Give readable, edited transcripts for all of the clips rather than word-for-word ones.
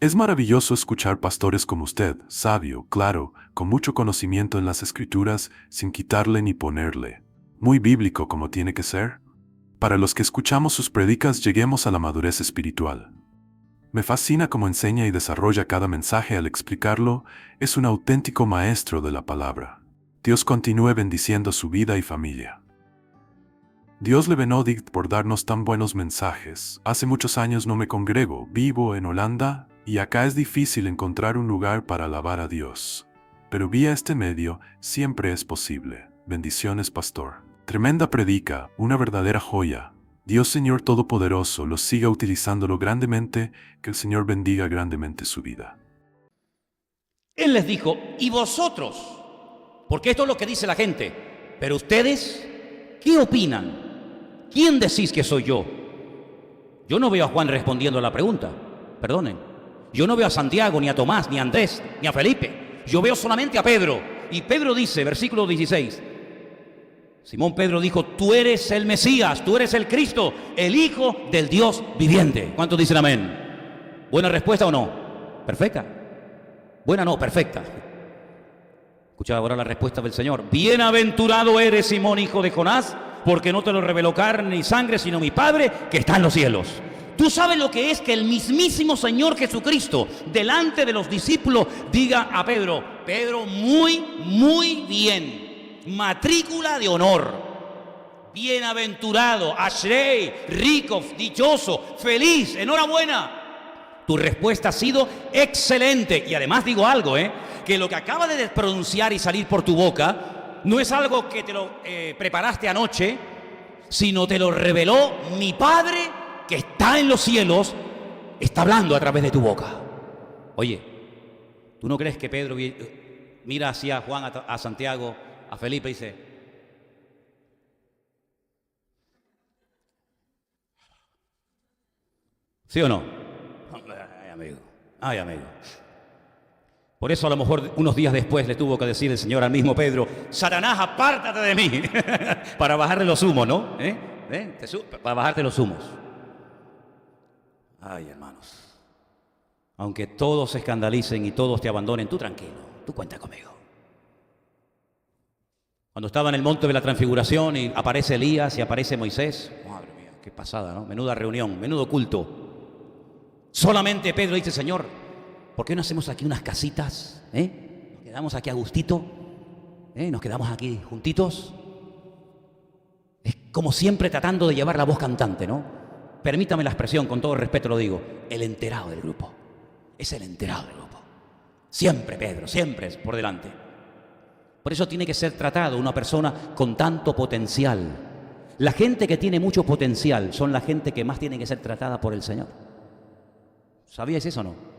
Es maravilloso escuchar pastores como usted, sabio, claro, con mucho conocimiento en las Escrituras, sin quitarle ni ponerle. Muy bíblico como tiene que ser. Para los que escuchamos sus prédicas lleguemos a la madurez espiritual. Me fascina cómo enseña y desarrolla cada mensaje al explicarlo, es un auténtico maestro de la palabra. Dios continúe bendiciendo su vida y familia. Dios le bendiga por darnos tan buenos mensajes. Hace muchos años no me congrego, vivo en Holanda, y acá es difícil encontrar un lugar para alabar a Dios. Pero vía este medio siempre es posible. Bendiciones, pastor. Tremenda predica, una verdadera joya. Dios Señor Todopoderoso los siga utilizándolo grandemente, que el Señor bendiga grandemente su vida. Él les dijo, ¿y vosotros? Porque esto es lo que dice la gente. Pero ustedes, ¿qué opinan? ¿Quién decís que soy yo? Yo no veo a Juan respondiendo a la pregunta. Perdonen. Yo no veo a Santiago, ni a Tomás, ni a Andrés, ni a Felipe. Yo veo solamente a Pedro. Y Pedro dice, versículo 16. Simón Pedro dijo, tú eres el Mesías, tú eres el Cristo, el Hijo del Dios viviente. ¿Cuántos dicen amén? ¿Buena respuesta o no? ¿Perfecta? Buena no, perfecta. Escucha ahora la respuesta del Señor. Bienaventurado eres, Simón, hijo de Jonás, porque no te lo reveló carne ni sangre, sino mi Padre que está en los cielos. Tú sabes lo que es que el mismísimo Señor Jesucristo, delante de los discípulos, diga a Pedro, Pedro, muy bien, matrícula de honor, bienaventurado, ashrei, rico, dichoso, feliz, enhorabuena. Tu respuesta ha sido excelente. Y además digo algo, que lo que acaba de pronunciar y salir por tu boca no es algo que te lo preparaste anoche, sino te lo reveló mi Padre que está en los cielos, está hablando a través de tu boca. Oye, ¿tú no crees que Pedro mira hacia Juan, a Santiago, a Felipe y dice, ¿sí o no? Ay, amigo. Por eso a lo mejor unos días después le tuvo que decir el Señor al mismo Pedro, Satanás, apártate de mí, para bajarle los humos, ¿no? Para bajarte los humos. Ay, hermanos, aunque todos se escandalicen y todos te abandonen, tú tranquilo, tú cuenta conmigo. Cuando estaba en el monte de la transfiguración y aparece Elías y aparece Moisés, madre mía, qué pasada, ¿no? Menuda reunión, menudo culto. Solamente Pedro dice, Señor, ¿por qué no hacemos aquí unas casitas? Nos quedamos aquí a gustito, nos quedamos aquí juntitos. Es como siempre tratando de llevar la voz cantante, ¿no? Permítame la expresión, con todo respeto lo digo, el enterado del grupo. Es el enterado del grupo. Siempre Pedro, siempre es por delante. Por eso tiene que ser tratado una persona con tanto potencial. La gente que tiene mucho potencial son la gente que más tiene que ser tratada por el Señor. ¿Sabíais eso o no?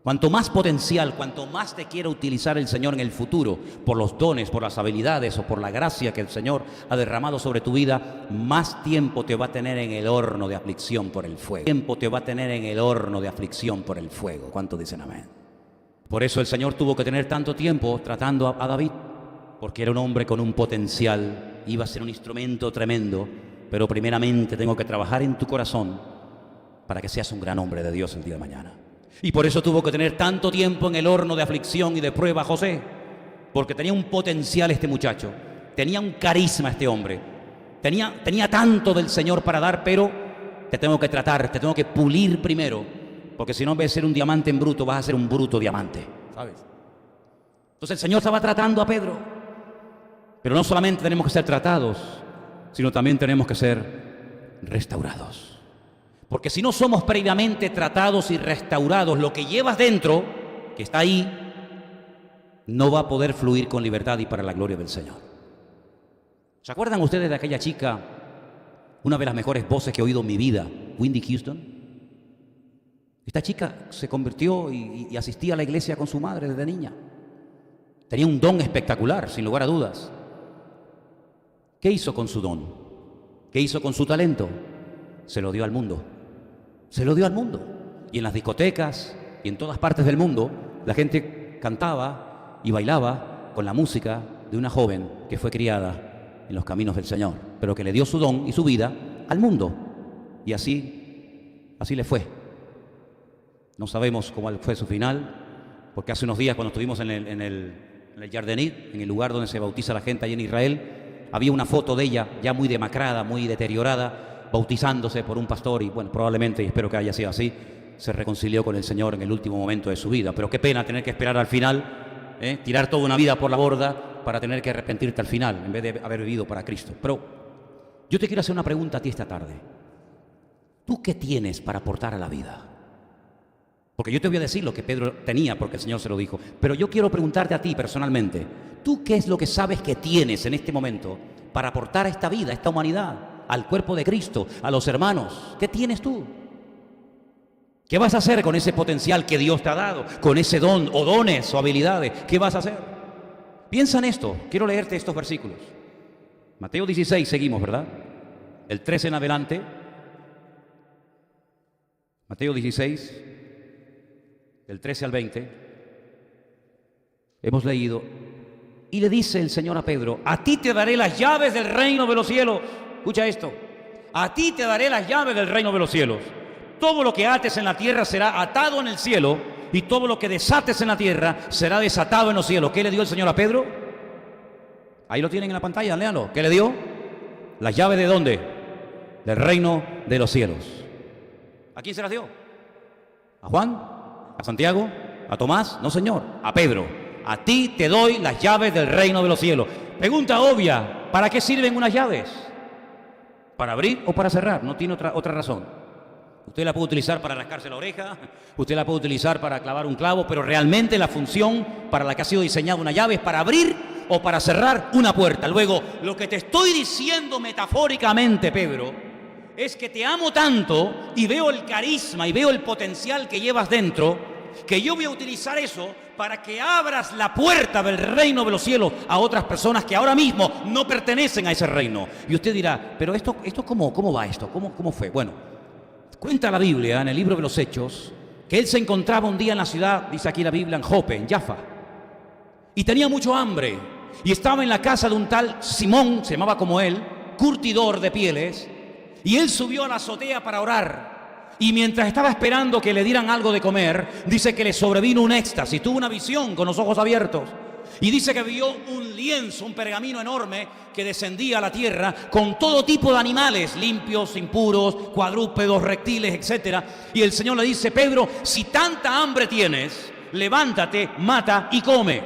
Cuanto más potencial, cuanto más te quiera utilizar el Señor en el futuro, por los dones, por las habilidades o por la gracia que el Señor ha derramado sobre tu vida, más tiempo te va a tener en el horno de aflicción por el fuego. Tiempo te va a tener en el horno de aflicción por el fuego. ¿Cuántos dicen amén? Por eso el Señor tuvo que tener tanto tiempo tratando a David, porque era un hombre con un potencial, iba a ser un instrumento tremendo, pero primeramente tengo que trabajar en tu corazón para que seas un gran hombre de Dios el día de mañana. Y por eso tuvo que tener tanto tiempo en el horno de aflicción y de prueba José, porque tenía un potencial este muchacho, tenía un carisma este hombre, tenía tanto del Señor para dar, pero te tengo que tratar, te tengo que pulir primero, porque si no, en vez de ser un diamante en bruto, vas a ser un bruto diamante, ¿sabes? Entonces el Señor estaba tratando a Pedro, pero no solamente tenemos que ser tratados, sino también tenemos que ser restaurados. Porque si no somos previamente tratados y restaurados, lo que llevas dentro, que está ahí, no va a poder fluir con libertad y para la gloria del Señor. ¿Se acuerdan ustedes de aquella chica, una de las mejores voces que he oído en mi vida, Whitney Houston? Esta chica se convirtió y asistía a la iglesia con su madre desde niña. Tenía un don espectacular, sin lugar a dudas. ¿Qué hizo con su don? ¿Qué hizo con su talento? Se lo dio al mundo. Se lo dio al mundo. Y en las discotecas y en todas partes del mundo, la gente cantaba y bailaba con la música de una joven que fue criada en los caminos del Señor, pero que le dio su don y su vida al mundo. Y así le fue. No sabemos cuál fue su final, porque hace unos días cuando estuvimos en el Yardenit, en el lugar donde se bautiza la gente allí en Israel, había una foto de ella ya muy demacrada, muy deteriorada, bautizándose por un pastor y bueno, probablemente, y espero que haya sido así, se reconcilió con el Señor en el último momento de su vida. Pero qué pena tener que esperar al final, tirar toda una vida por la borda para tener que arrepentirte al final, en vez de haber vivido para Cristo. Pero yo te quiero hacer una pregunta a ti esta tarde. ¿Tú qué tienes para aportar a la vida? Porque yo te voy a decir lo que Pedro tenía, porque el Señor se lo dijo. Pero yo quiero preguntarte a ti personalmente, ¿tú qué es lo que sabes que tienes en este momento para aportar a esta vida, a esta humanidad, al cuerpo de Cristo, a los hermanos? ¿Qué tienes tú? ¿Qué vas a hacer con ese potencial que Dios te ha dado? Con ese don o dones o habilidades. ¿Qué vas a hacer? Piensa en esto. Quiero leerte estos versículos. Mateo 16, seguimos, ¿verdad? El 13 en adelante. Mateo 16, del 13 al 20. Hemos leído. Y le dice el Señor a Pedro, a ti te daré las llaves del reino de los cielos. Escucha esto. A ti te daré las llaves del reino de los cielos. Todo lo que ates en la tierra será atado en el cielo, y todo lo que desates en la tierra será desatado en los cielos. ¿Qué le dio el Señor a Pedro? Ahí lo tienen en la pantalla, léanlo. ¿Qué le dio? ¿Las llaves de dónde? Del reino de los cielos. ¿A quién se las dio? ¿A Juan? ¿A Santiago? ¿A Tomás? No, Señor, a Pedro. A ti te doy las llaves del reino de los cielos. Pregunta obvia, ¿para qué sirven unas llaves? ¿Para abrir o para cerrar? No tiene otra razón. Usted la puede utilizar para rascarse la oreja, usted la puede utilizar para clavar un clavo, pero realmente la función para la que ha sido diseñada una llave es para abrir o para cerrar una puerta. Luego, lo que te estoy diciendo metafóricamente, Pedro, es que te amo tanto y veo el carisma y veo el potencial que llevas dentro, que yo voy a utilizar eso para que abras la puerta del reino de los cielos a otras personas que ahora mismo no pertenecen a ese reino. Y usted dirá, pero esto ¿cómo va esto? ¿Cómo fue? Bueno, cuenta la Biblia en el libro de los Hechos que él se encontraba un día en la ciudad, dice aquí la Biblia, en Jope, en Jaffa, y tenía mucho hambre, y estaba en la casa de un tal Simón, se llamaba como él, curtidor de pieles, y él subió a la azotea para orar, y mientras estaba esperando que le dieran algo de comer, dice que le sobrevino un éxtasis, tuvo una visión con los ojos abiertos, y dice que vio un lienzo, un pergamino enorme que descendía a la tierra con todo tipo de animales, limpios, impuros, cuadrúpedos, reptiles, etc. Y el Señor le dice, Pedro, si tanta hambre tienes, levántate, mata y come.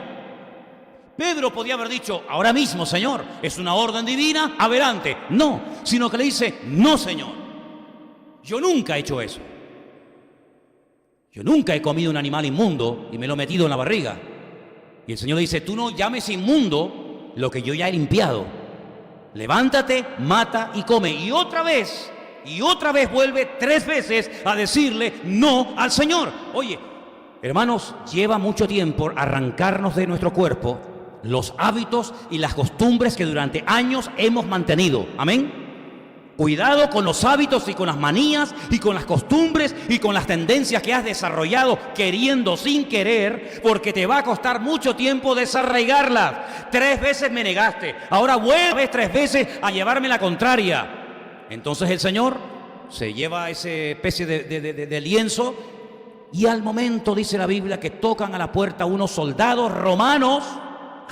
Pedro podía haber dicho, ahora mismo, Señor, es una orden divina, adelante. No, sino que le dice, no, Señor, yo nunca he hecho eso. Yo nunca he comido un animal inmundo y me lo he metido en la barriga. Y el Señor le dice, tú no llames inmundo lo que yo ya he limpiado. Levántate, mata y come. Y otra vez vuelve 3 veces a decirle no al Señor. Oye, hermanos, lleva mucho tiempo arrancarnos de nuestro cuerpo los hábitos y las costumbres que durante años hemos mantenido. Amén. Cuidado con los hábitos y con las manías y con las costumbres y con las tendencias que has desarrollado queriendo sin querer, porque te va a costar mucho tiempo desarraigarlas. 3 veces me negaste, ahora vuelves 3 veces a llevarme la contraria. Entonces el Señor se lleva esa especie de lienzo y al momento dice la Biblia que tocan a la puerta unos soldados romanos,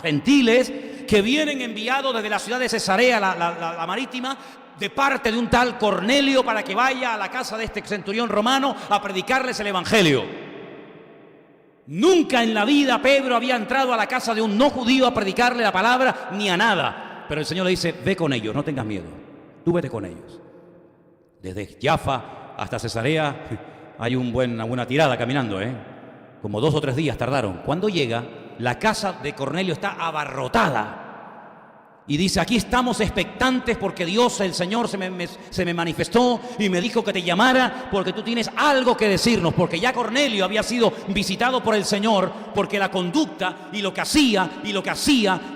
gentiles, que vienen enviados desde la ciudad de Cesarea, la marítima, de parte de un tal Cornelio para que vaya a la casa de este centurión romano a predicarles el evangelio. Nunca en la vida Pedro había entrado a la casa de un no judío a predicarle la palabra ni a nada. Pero el Señor le dice, ve con ellos, no tengas miedo, tú vete con ellos. Desde Jaffa hasta Cesarea hay una buena tirada caminando, como 2 o 3 días tardaron. Cuando llega, la casa de Cornelio está abarrotada. Y dice, aquí estamos expectantes porque Dios, el Señor, se me manifestó y me dijo que te llamara porque tú tienes algo que decirnos. Porque ya Cornelio había sido visitado por el Señor, porque la conducta y lo que hacía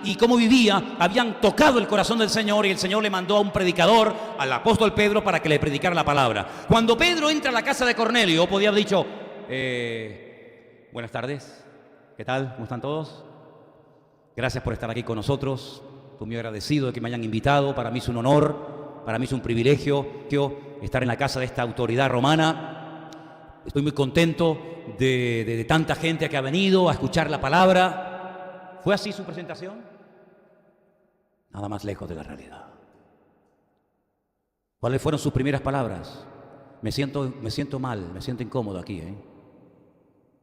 y cómo vivía habían tocado el corazón del Señor, y el Señor le mandó a un predicador, al apóstol Pedro, para que le predicara la palabra. Cuando Pedro entra a la casa de Cornelio, podía haber dicho, buenas tardes, ¿qué tal? ¿Cómo están todos? Gracias por estar aquí con nosotros. Estoy muy agradecido de que me hayan invitado. Para mí es un honor, para mí es un privilegio estar en la casa de esta autoridad romana. Estoy muy contento de tanta gente que ha venido a escuchar la palabra. ¿Fue así su presentación? Nada más lejos de la realidad. ¿Cuáles fueron sus primeras palabras? Me siento mal, me siento incómodo aquí, ¿eh?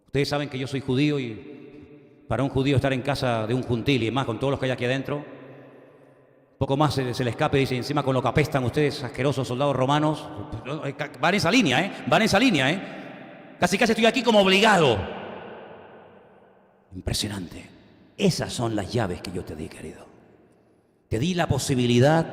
Ustedes saben que yo soy judío y para un judío estar en casa de un juntil y más con todos los que hay aquí adentro, poco más se le escape, dice, encima con lo que apestan ustedes, asquerosos soldados romanos, van en esa línea, ¿eh? Van en esa línea, ¿eh? Casi estoy aquí como obligado. Impresionante. Esas son las llaves que yo te di, querido. Te di la posibilidad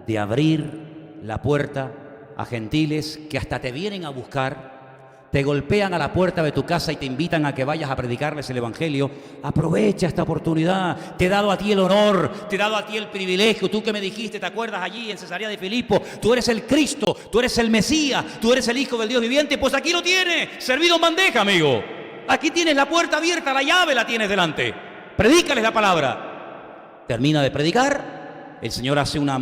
de abrir la puerta a gentiles que hasta te vienen a buscar, te golpean a la puerta de tu casa y te invitan a que vayas a predicarles el Evangelio. Aprovecha esta oportunidad. Te he dado a ti el honor, te he dado a ti el privilegio. Tú que me dijiste, ¿te acuerdas allí en Cesarea de Filipo? Tú eres el Cristo, tú eres el Mesías, tú eres el Hijo del Dios viviente. Pues aquí lo tienes, servido en bandeja, amigo. Aquí tienes la puerta abierta, la llave la tienes delante. Predícales la palabra. Termina de predicar, el Señor hace una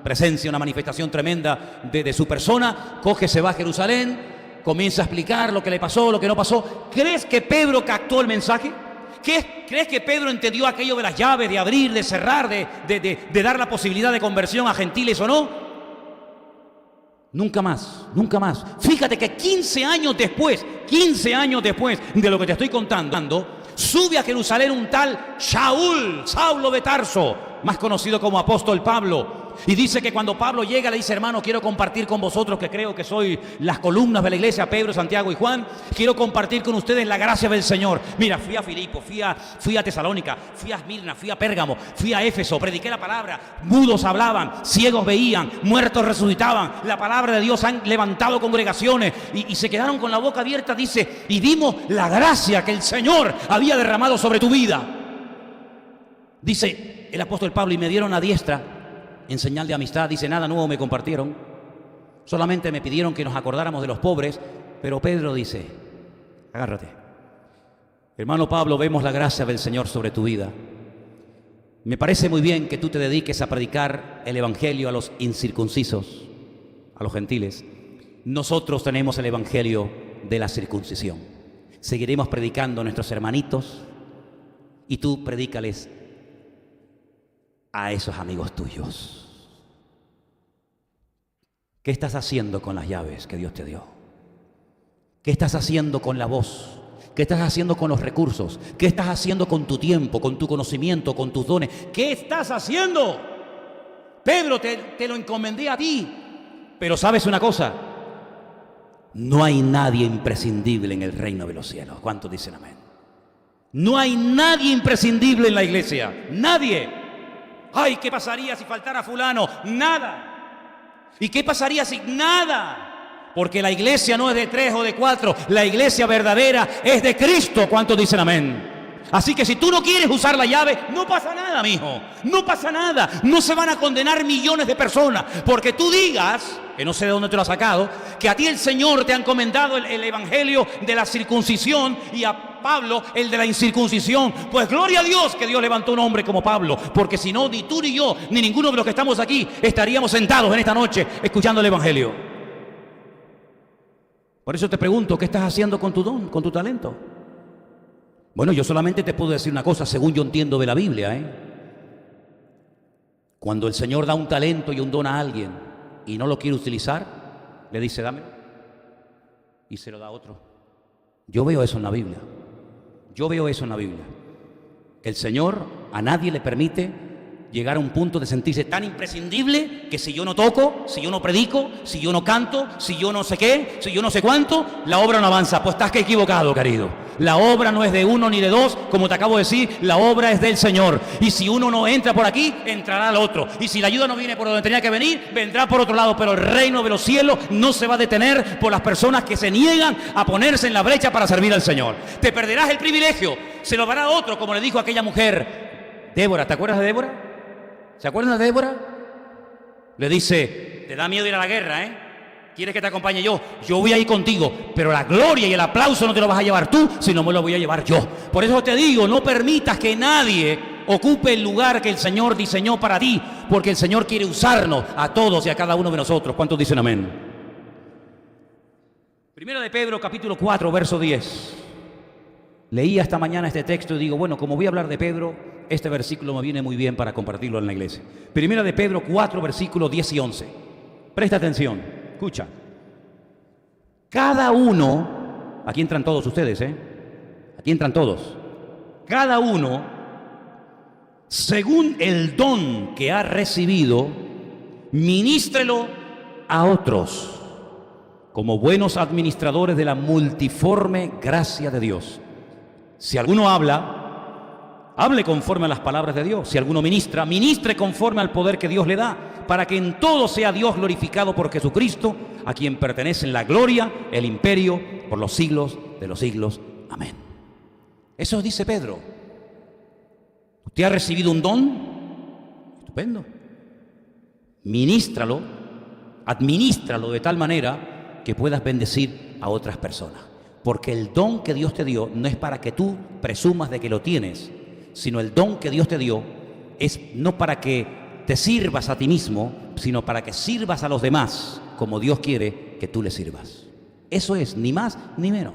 presencia, una manifestación tremenda de su persona, coge, se va a Jerusalén, comienza a explicar lo que le pasó, lo que no pasó. ¿Crees que Pedro captó el mensaje? ¿Crees que Pedro entendió aquello de las llaves, de abrir, de cerrar, de dar la posibilidad de conversión a gentiles o no? Nunca más, nunca más. Fíjate que 15 años después de lo que te estoy contando, sube a Jerusalén un tal Saulo de Tarso, más conocido como apóstol Pablo. Y dice que cuando Pablo llega le dice, hermano, quiero compartir con vosotros, que creo que soy las columnas de la iglesia, Pedro, Santiago y Juan, quiero compartir con ustedes la gracia del Señor. Mira, fui a Filipo, fui a Tesalónica, fui a Esmirna, fui a Pérgamo, fui a Éfeso, prediqué la palabra, mudos hablaban, ciegos veían, muertos resucitaban, la palabra de Dios han levantado congregaciones y se quedaron con la boca abierta, dice, y vimos la gracia que el Señor había derramado sobre tu vida. Dice el apóstol Pablo, y me dieron a diestra en señal de amistad, dice, nada nuevo me compartieron, solamente me pidieron que nos acordáramos de los pobres. Pero Pedro dice, agárrate, hermano Pablo, vemos la gracia del Señor sobre tu vida. Me parece muy bien que tú te dediques a predicar el Evangelio a los incircuncisos, a los gentiles. Nosotros tenemos el Evangelio de la circuncisión. Seguiremos predicando a nuestros hermanitos y tú predícales a esos amigos tuyos. ¿Qué estás haciendo con las llaves que Dios te dio? ¿Qué estás haciendo con la voz? ¿Qué estás haciendo con los recursos? ¿Qué estás haciendo con tu tiempo, con tu conocimiento, con tus dones? ¿Qué estás haciendo? Pedro, te lo encomendé a ti. Pero ¿sabes una cosa? No hay nadie imprescindible en el reino de los cielos. ¿Cuántos dicen amén? No hay nadie imprescindible en la iglesia. Nadie. Ay, ¿qué pasaría si faltara fulano? Nada. ¿Y qué pasaría si? Nada. Porque la iglesia no es de 3 o de 4. La iglesia verdadera es de Cristo. ¿Cuántos dicen amén? Así que si tú no quieres usar la llave, no pasa nada, mijo. No pasa nada. No se van a condenar millones de personas porque tú digas, que no sé de dónde te lo has sacado, que a ti el Señor te ha encomendado el evangelio de la circuncisión y a Pablo el de la incircuncisión. Pues gloria a Dios que Dios levantó un hombre como Pablo, porque si no, ni tú ni yo, ni ninguno de los que estamos aquí estaríamos sentados en esta noche escuchando el evangelio. Por eso te pregunto, ¿qué estás haciendo con tu don, con tu talento? Bueno, yo solamente te puedo decir una cosa, según yo entiendo de la Biblia, Cuando el Señor da un talento y un don a alguien y no lo quiere utilizar, le dice, dámelo, y se lo da a otro. Yo veo eso en la Biblia. Yo veo eso en la Biblia. El Señor a nadie le permite llegar a un punto de sentirse tan imprescindible que si yo no toco, si yo no predico, si yo no canto, si yo no sé qué, si yo no sé cuánto, la obra no avanza. Pues estás que equivocado, querido. La obra no es de uno ni de dos, como te acabo de decir, la obra es del Señor. Y si uno no entra por aquí, entrará el otro. Y si la ayuda no viene por donde tenía que venir, vendrá por otro lado. Pero el reino de los cielos no se va a detener por las personas que se niegan a ponerse en la brecha para servir al Señor. Te perderás el privilegio, se lo dará a otro, como le dijo aquella mujer. Débora, ¿te acuerdas de Débora? ¿Se acuerdan de Débora? Le dice, te da miedo ir a la guerra, ¿Quieres que te acompañe yo? Yo voy a ir contigo, pero la gloria y el aplauso no te lo vas a llevar tú, sino me lo voy a llevar yo. Por eso te digo, no permitas que nadie ocupe el lugar que el Señor diseñó para ti, porque el Señor quiere usarnos a todos y a cada uno de nosotros. ¿Cuántos dicen amén? Primera de Pedro, capítulo 4, verso 10. Leía esta mañana este texto y digo, bueno, como voy a hablar de Pedro, este versículo me viene muy bien para compartirlo en la iglesia. Primera de Pedro 4, versículos 10 y 11. Presta atención, escucha. Cada uno, aquí entran todos ustedes, aquí entran todos. Cada uno, según el don que ha recibido, ministrelo a otros, como buenos administradores de la multiforme gracia de Dios. Si alguno habla, hable conforme a las palabras de Dios. Si alguno ministra, ministre conforme al poder que Dios le da, para que en todo sea Dios glorificado por Jesucristo, a quien pertenecen la gloria, el imperio, por los siglos de los siglos. Amén. Eso dice Pedro. ¿Usted ha recibido un don? Estupendo. Ministralo, administralo de tal manera que puedas bendecir a otras personas. Porque el don que Dios te dio no es para que tú presumas de que lo tienes, sino el don que Dios te dio es no para que te sirvas a ti mismo, sino para que sirvas a los demás como Dios quiere que tú le sirvas. Eso es, ni más ni menos.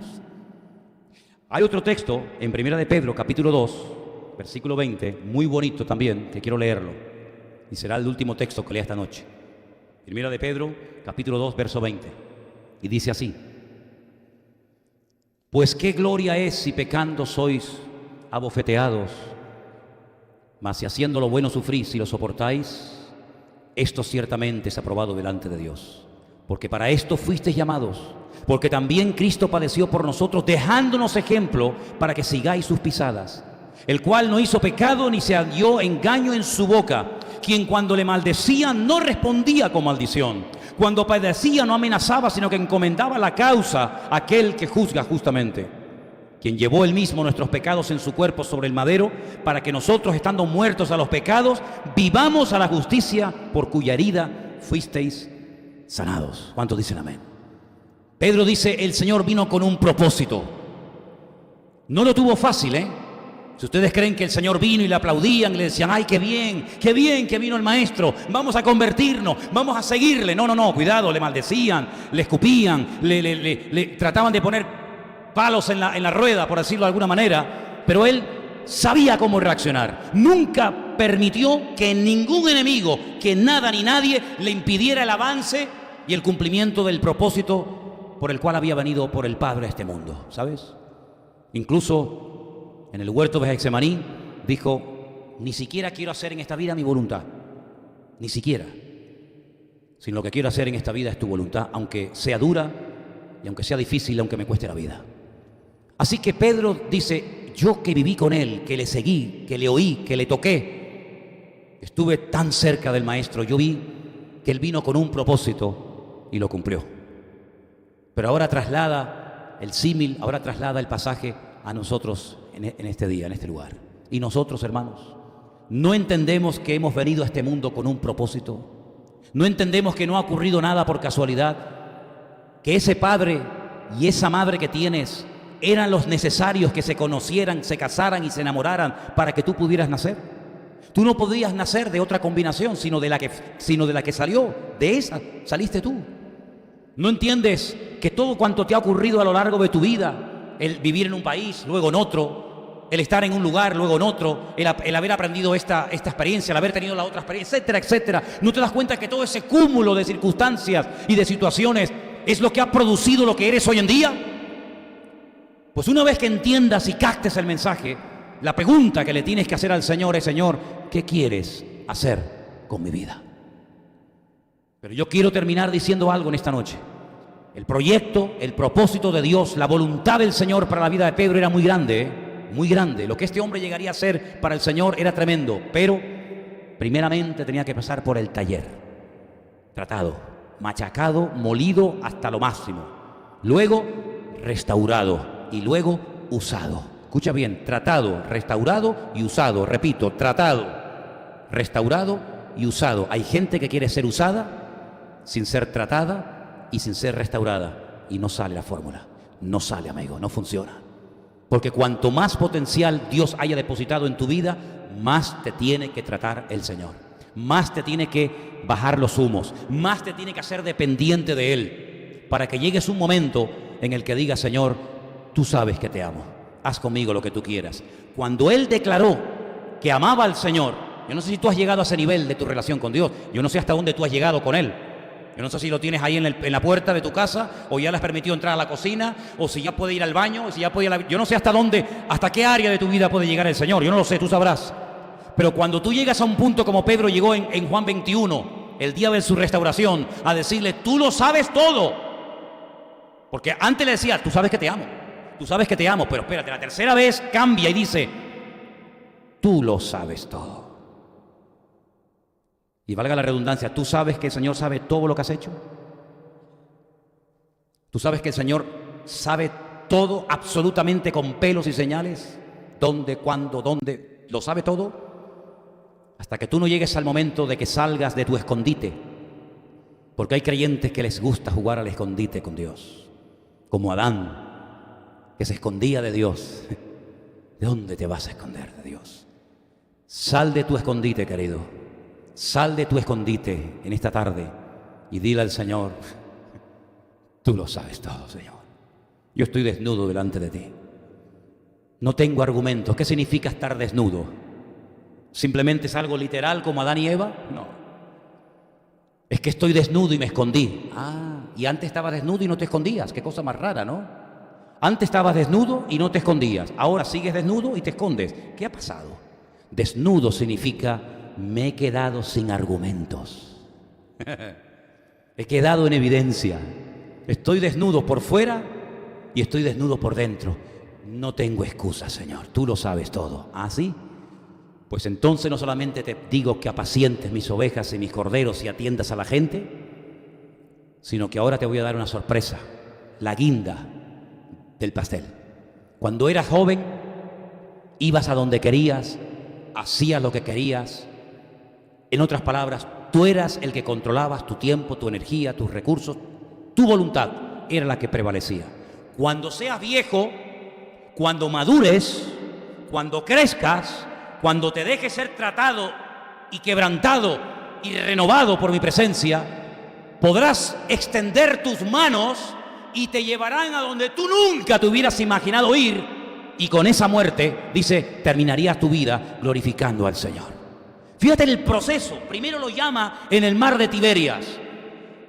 Hay otro texto en Primera de Pedro, capítulo 2, versículo 20, muy bonito también, que quiero leerlo. Y será el último texto que lea esta noche. Primera de Pedro, capítulo 2, verso 20. Y dice así: pues qué gloria es si pecando sois abofeteados, mas si haciendo lo bueno sufrís, si lo soportáis, esto ciertamente es aprobado delante de Dios. Porque para esto fuisteis llamados, porque también Cristo padeció por nosotros, dejándonos ejemplo para que sigáis sus pisadas, el cual no hizo pecado ni se halló engaño en su boca, quien cuando le maldecían no respondía con maldición, cuando padecía no amenazaba, sino que encomendaba la causa a aquel que juzga justamente, quien llevó él mismo nuestros pecados en su cuerpo sobre el madero, para que nosotros, estando muertos a los pecados, vivamos a la justicia, por cuya herida fuisteis sanados. ¿Cuántos dicen amén? Pedro dice, el Señor vino con un propósito. No lo tuvo fácil, Si ustedes creen que el Señor vino y le aplaudían, le decían, ¡ay, qué bien que vino el Maestro! Vamos a convertirnos, vamos a seguirle. No, cuidado, le maldecían, le escupían, le trataban de poner palos en la rueda, por decirlo de alguna manera, pero él sabía cómo reaccionar. Nunca permitió que ningún enemigo, que nada ni nadie le impidiera el avance y el cumplimiento del propósito por el cual había venido por el Padre a este mundo, ¿sabes? Incluso en el huerto de Getsemaní dijo, ni siquiera quiero hacer en esta vida mi voluntad, ni siquiera, sino lo que quiero hacer en esta vida es tu voluntad, aunque sea dura y aunque sea difícil, aunque me cueste la vida. Así que Pedro dice, yo que viví con él, que le seguí, que le oí, que le toqué, estuve tan cerca del Maestro, yo vi que él vino con un propósito y lo cumplió. Pero ahora traslada el símil, ahora traslada el pasaje a nosotros en este día, en este lugar. Y nosotros, hermanos, no entendemos que hemos venido a este mundo con un propósito. No entendemos que no ha ocurrido nada por casualidad, que ese padre y esa madre que tienes eran los necesarios que se conocieran, se casaran y se enamoraran para que tú pudieras nacer. Tú no podías nacer de otra combinación, sino de la que salió, de esa saliste tú. No entiendes que todo cuanto te ha ocurrido a lo largo de tu vida, el vivir en un país, luego en otro, el estar en un lugar, luego en otro, el haber aprendido esta experiencia, el haber tenido la otra experiencia, etcétera, etcétera, ¿no te das cuenta que todo ese cúmulo de circunstancias y de situaciones es lo que ha producido lo que eres hoy en día? Pues una vez que entiendas y captes el mensaje, la pregunta que le tienes que hacer al Señor es, Señor, ¿qué quieres hacer con mi vida? Pero yo quiero terminar diciendo algo en esta noche. El proyecto, el propósito de Dios, la voluntad del Señor para la vida de Pedro era muy grande, muy grande. Lo que este hombre llegaría a hacer para el Señor era tremendo, pero primeramente tenía que pasar por el taller. Tratado, machacado, molido hasta lo máximo. Luego, restaurado y luego usado. Escucha bien, tratado, restaurado y usado. Repito, tratado, restaurado y usado. Hay gente que quiere ser usada sin ser tratada y sin ser restaurada, y no sale la fórmula, no sale, amigo, no funciona. Porque cuanto más potencial Dios haya depositado en tu vida, más te tiene que tratar el Señor, más te tiene que bajar los humos, más te tiene que hacer dependiente de Él, para que llegues un momento en el que diga, Señor, tú sabes que te amo, haz conmigo lo que tú quieras. Cuando él declaró que amaba al Señor, yo no sé si tú has llegado a ese nivel de tu relación con Dios, yo no sé hasta dónde tú has llegado con Él. Yo no sé si lo tienes ahí en la puerta de tu casa, o ya le has permitido entrar a la cocina, o si ya puede ir al baño, o si ya puede ir yo no sé hasta dónde, hasta qué área de tu vida puede llegar el Señor, yo no lo sé, tú sabrás. Pero cuando tú llegas a un punto como Pedro llegó en Juan 21, el día de su restauración, a decirle, tú lo sabes todo. Porque antes le decía, tú sabes que te amo, pero espérate, la tercera vez cambia y dice, tú lo sabes todo. Y valga la redundancia, ¿tú sabes que el Señor sabe todo lo que has hecho? ¿Tú sabes que el Señor sabe todo absolutamente con pelos y señales? ¿Dónde, cuándo, dónde? ¿Lo sabe todo? Hasta que tú no llegues al momento de que salgas de tu escondite. Porque hay creyentes que les gusta jugar al escondite con Dios. Como Adán, que se escondía de Dios. ¿De dónde te vas a esconder de Dios? Sal de tu escondite, querido. Sal de tu escondite en esta tarde y dile al Señor, tú lo sabes todo, Señor. Yo estoy desnudo delante de ti. No tengo argumentos. ¿Qué significa estar desnudo? ¿Simplemente es algo literal como Adán y Eva? No. Es que estoy desnudo y me escondí. Ah, y antes estabas desnudo y no te escondías. Qué cosa más rara, ¿no? Antes estabas desnudo y no te escondías. Ahora sigues desnudo y te escondes. ¿Qué ha pasado? Desnudo significa me he quedado sin argumentos. He quedado en evidencia. Estoy desnudo por fuera y estoy desnudo por dentro. No tengo excusa, Señor. Tú lo sabes todo. ¿Ah, sí? Pues entonces no solamente te digo que apacientes mis ovejas y mis corderos y atiendas a la gente, sino que ahora te voy a dar una sorpresa. La guinda del pastel. Cuando eras joven, ibas a donde querías, hacías lo que querías. En otras palabras, tú eras el que controlabas tu tiempo, tu energía, tus recursos, tu voluntad era la que prevalecía. Cuando seas viejo, cuando madures, cuando crezcas, cuando te dejes ser tratado y quebrantado y renovado por mi presencia, podrás extender tus manos y te llevarán a donde tú nunca te hubieras imaginado ir, y con esa muerte, dice, terminarías tu vida glorificando al Señor. Fíjate el proceso. Primero lo llama en el mar de Tiberias.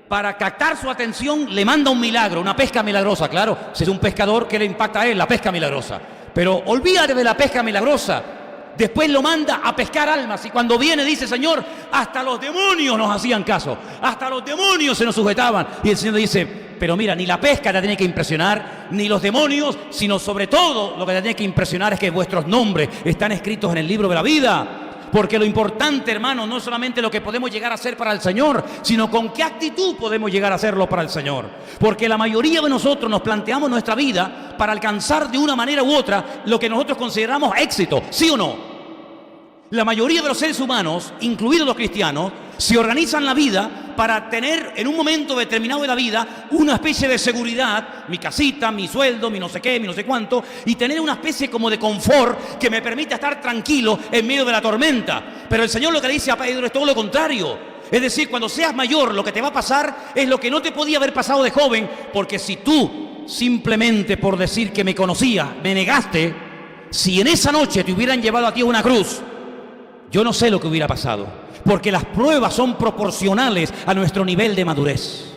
Para captar su atención le manda un milagro, una pesca milagrosa. Claro, si es un pescador, ¿qué le impacta a él? La pesca milagrosa. Pero olvídate de la pesca milagrosa. Después lo manda a pescar almas. Y cuando viene dice, Señor, hasta los demonios nos hacían caso. Hasta los demonios se nos sujetaban. Y el Señor dice, pero mira, ni la pesca te tiene que impresionar, ni los demonios, sino sobre todo lo que te tiene que impresionar es que vuestros nombres están escritos en el libro de la vida. Porque lo importante, hermano, no es solamente lo que podemos llegar a hacer para el Señor, sino con qué actitud podemos llegar a hacerlo para el Señor. Porque la mayoría de nosotros nos planteamos nuestra vida para alcanzar de una manera u otra lo que nosotros consideramos éxito, ¿sí o no? La mayoría de los seres humanos, incluidos los cristianos, se organizan la vida para tener en un momento determinado de la vida una especie de seguridad, mi casita, mi sueldo, mi no sé qué, mi no sé cuánto, y tener una especie como de confort que me permita estar tranquilo en medio de la tormenta. Pero el Señor lo que le dice a Pedro es todo lo contrario. Es decir, cuando seas mayor, lo que te va a pasar es lo que no te podía haber pasado de joven, porque si tú, simplemente por decir que me conocías, me negaste, si en esa noche te hubieran llevado a ti a una cruz, yo no sé lo que hubiera pasado, porque las pruebas son proporcionales a nuestro nivel de madurez.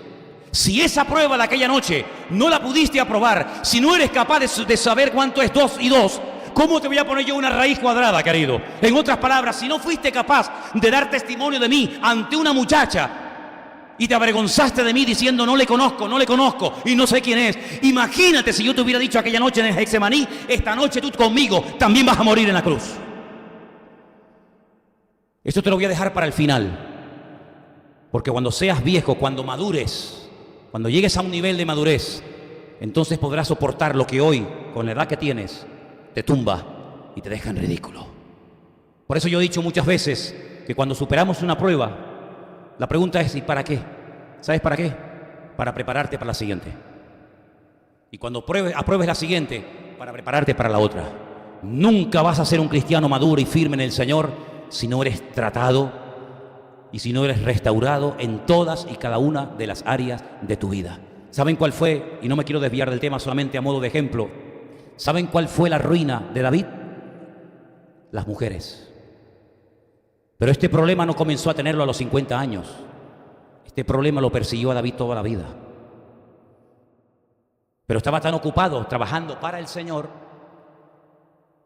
Si esa prueba de aquella noche no la pudiste aprobar, si no eres capaz de saber cuánto es 2 y 2, ¿cómo te voy a poner yo una raíz cuadrada, querido? En otras palabras, si no fuiste capaz de dar testimonio de mí ante una muchacha y te avergonzaste de mí diciendo no le conozco y no sé quién es, imagínate si yo te hubiera dicho aquella noche en el Getsemaní, esta noche tú conmigo también vas a morir en la cruz. Esto te lo voy a dejar para el final, porque cuando seas viejo, cuando madures, cuando llegues a un nivel de madurez, entonces podrás soportar lo que hoy, con la edad que tienes, te tumba y te deja en ridículo. Por eso yo he dicho muchas veces que cuando superamos una prueba, la pregunta es ¿y para qué? ¿Sabes para qué? Para prepararte para la siguiente. Y cuando apruebes la siguiente, para prepararte para la otra. Nunca vas a ser un cristiano maduro y firme en el Señor si no eres tratado y si no eres restaurado en todas y cada una de las áreas de tu vida. ¿Saben cuál fue? Y no me quiero desviar del tema, solamente a modo de ejemplo. ¿Saben cuál fue la ruina de David? Las mujeres. Pero este problema no comenzó a tenerlo a los 50 años. Este problema lo persiguió a David toda la vida. Pero estaba tan ocupado trabajando para el Señor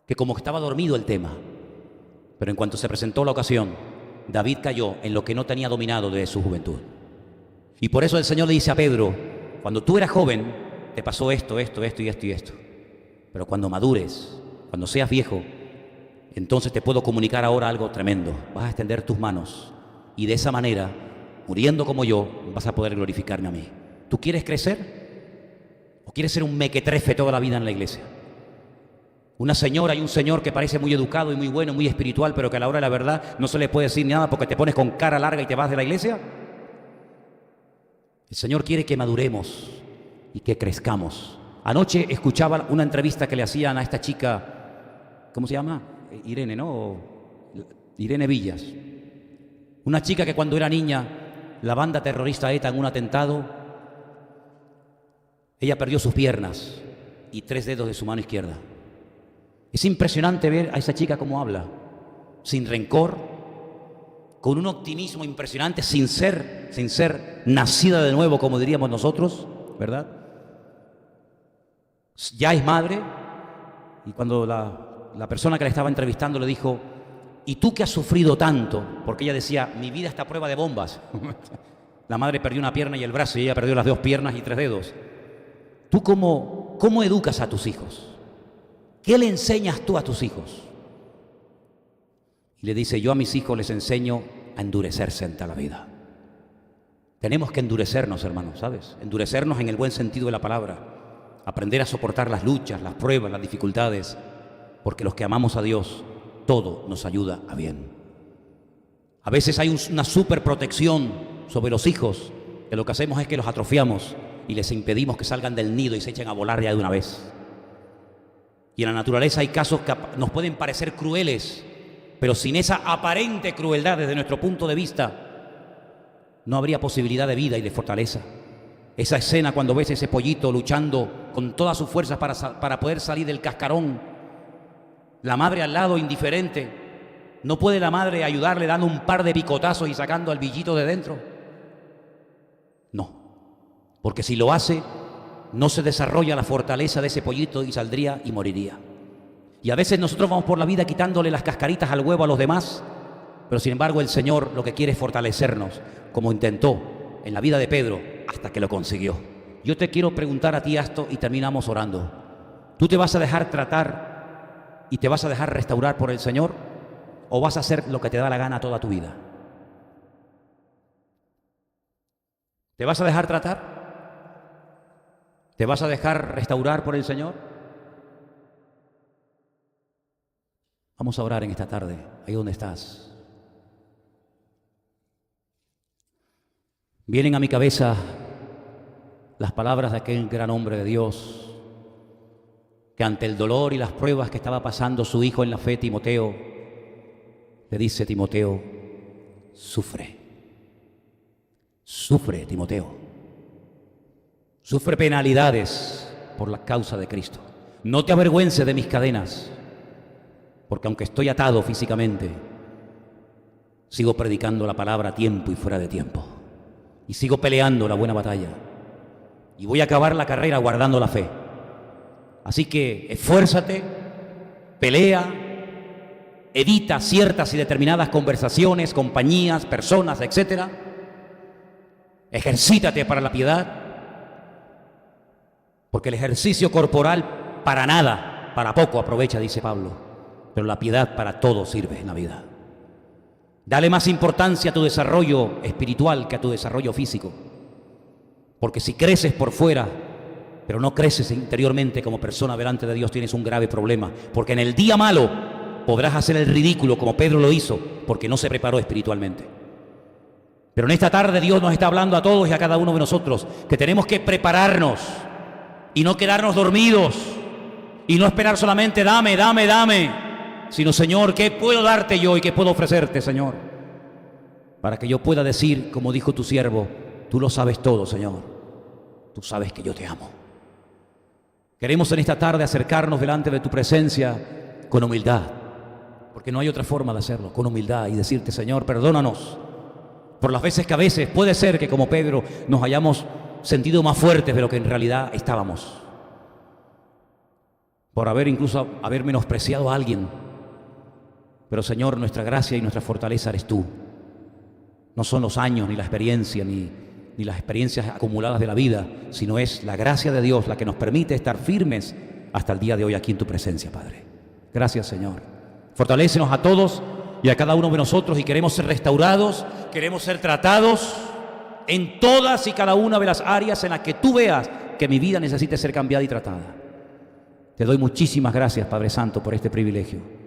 que como que estaba dormido el tema. Pero en cuanto se presentó la ocasión, David cayó en lo que no tenía dominado desde su juventud. Y por eso el Señor le dice a Pedro: cuando tú eras joven, te pasó esto, esto, esto y esto y esto. Pero cuando madures, cuando seas viejo, entonces te puedo comunicar ahora algo tremendo. Vas a extender tus manos y de esa manera, muriendo como yo, vas a poder glorificarme a mí. ¿Tú quieres crecer? ¿O quieres ser un mequetrefe toda la vida en la iglesia? Una señora y un señor que parece muy educado y muy bueno, muy espiritual, pero que a la hora de la verdad no se le puede decir nada porque te pones con cara larga y te vas de la iglesia. El Señor quiere que maduremos y que crezcamos. Anoche escuchaba una entrevista que le hacían a esta chica, ¿cómo se llama? Irene, ¿no? Irene Villas. Una chica que cuando era niña, la banda terrorista ETA en un atentado, ella perdió sus piernas y 3 dedos de su mano izquierda. Es impresionante ver a esa chica cómo habla, sin rencor, con un optimismo impresionante, sin ser nacida de nuevo, como diríamos nosotros, ¿verdad? Ya es madre, y cuando la persona que la estaba entrevistando le dijo: ¿y tú que has sufrido tanto? Porque ella decía: mi vida está a prueba de bombas. La madre perdió una pierna y el brazo, y ella perdió las 2 piernas y 3 dedos. ¿Tú cómo educas a tus hijos? ¿Qué le enseñas tú a tus hijos? Y le dice: yo a mis hijos les enseño a endurecerse ante la vida. Tenemos que endurecernos, hermanos, ¿sabes? Endurecernos en el buen sentido de la palabra. Aprender a soportar las luchas, las pruebas, las dificultades, porque los que amamos a Dios, todo nos ayuda a bien. A veces hay una superprotección sobre los hijos, que lo que hacemos es que los atrofiamos y les impedimos que salgan del nido y se echen a volar ya de una vez. Y en la naturaleza hay casos que nos pueden parecer crueles, pero sin esa aparente crueldad desde nuestro punto de vista, no habría posibilidad de vida y de fortaleza. Esa escena cuando ves ese pollito luchando con todas sus fuerzas para poder salir del cascarón, la madre al lado indiferente, ¿no puede la madre ayudarle dando un par de picotazos y sacando al billito de dentro? No, porque si lo hace, no se desarrolla la fortaleza de ese pollito y saldría y moriría. Y a veces nosotros vamos por la vida quitándole las cascaritas al huevo a los demás, pero sin embargo el Señor lo que quiere es fortalecernos, como intentó en la vida de Pedro hasta que lo consiguió. Yo te quiero preguntar a ti esto y terminamos orando. ¿Tú te vas a dejar tratar y te vas a dejar restaurar por el Señor o vas a hacer lo que te da la gana toda tu vida? ¿Te vas a dejar tratar? ¿Te vas a dejar restaurar por el Señor? Vamos a orar en esta tarde, ahí donde estás. Vienen a mi cabeza las palabras de aquel gran hombre de Dios, que ante el dolor y las pruebas que estaba pasando su hijo en la fe, Timoteo, le dice: Timoteo, sufre. Sufre, Timoteo. Sufre penalidades por la causa de Cristo. No te avergüences de mis cadenas, porque aunque estoy atado físicamente, sigo predicando la palabra a tiempo y fuera de tiempo. Y sigo peleando la buena batalla. Y voy a acabar la carrera guardando la fe. Así que esfuérzate, pelea, evita ciertas y determinadas conversaciones, compañías, personas, etc. Ejercítate para la piedad. Porque el ejercicio corporal para nada, para poco aprovecha, dice Pablo. Pero la piedad para todo sirve en la vida. Dale más importancia a tu desarrollo espiritual que a tu desarrollo físico. Porque si creces por fuera, pero no creces interiormente como persona delante de Dios, tienes un grave problema. Porque en el día malo podrás hacer el ridículo como Pedro lo hizo, porque no se preparó espiritualmente. Pero en esta tarde Dios nos está hablando a todos y a cada uno de nosotros que tenemos que prepararnos y no quedarnos dormidos y no esperar solamente dame, dame, dame. Sino, Señor, ¿qué puedo darte yo y qué puedo ofrecerte, Señor? Para que yo pueda decir, como dijo tu siervo, tú lo sabes todo, Señor. Tú sabes que yo te amo. Queremos en esta tarde acercarnos delante de tu presencia con humildad, porque no hay otra forma de hacerlo, con humildad, y decirte, Señor, perdónanos por las veces que a veces puede ser que como Pedro nos hayamos sentido más fuertes de lo que en realidad estábamos, por haber menospreciado a alguien. Pero Señor, nuestra gracia y nuestra fortaleza eres tú. No son los años, ni la experiencia, ni las experiencias acumuladas de la vida, sino es la gracia de Dios la que nos permite estar firmes hasta el día de hoy aquí en tu presencia, Padre. Gracias, Señor. Fortalécenos a todos y a cada uno de nosotros, y queremos ser restaurados, queremos ser tratados en todas y cada una de las áreas en las que tú veas que mi vida necesite ser cambiada y tratada. Te doy muchísimas gracias, Padre Santo, por este privilegio.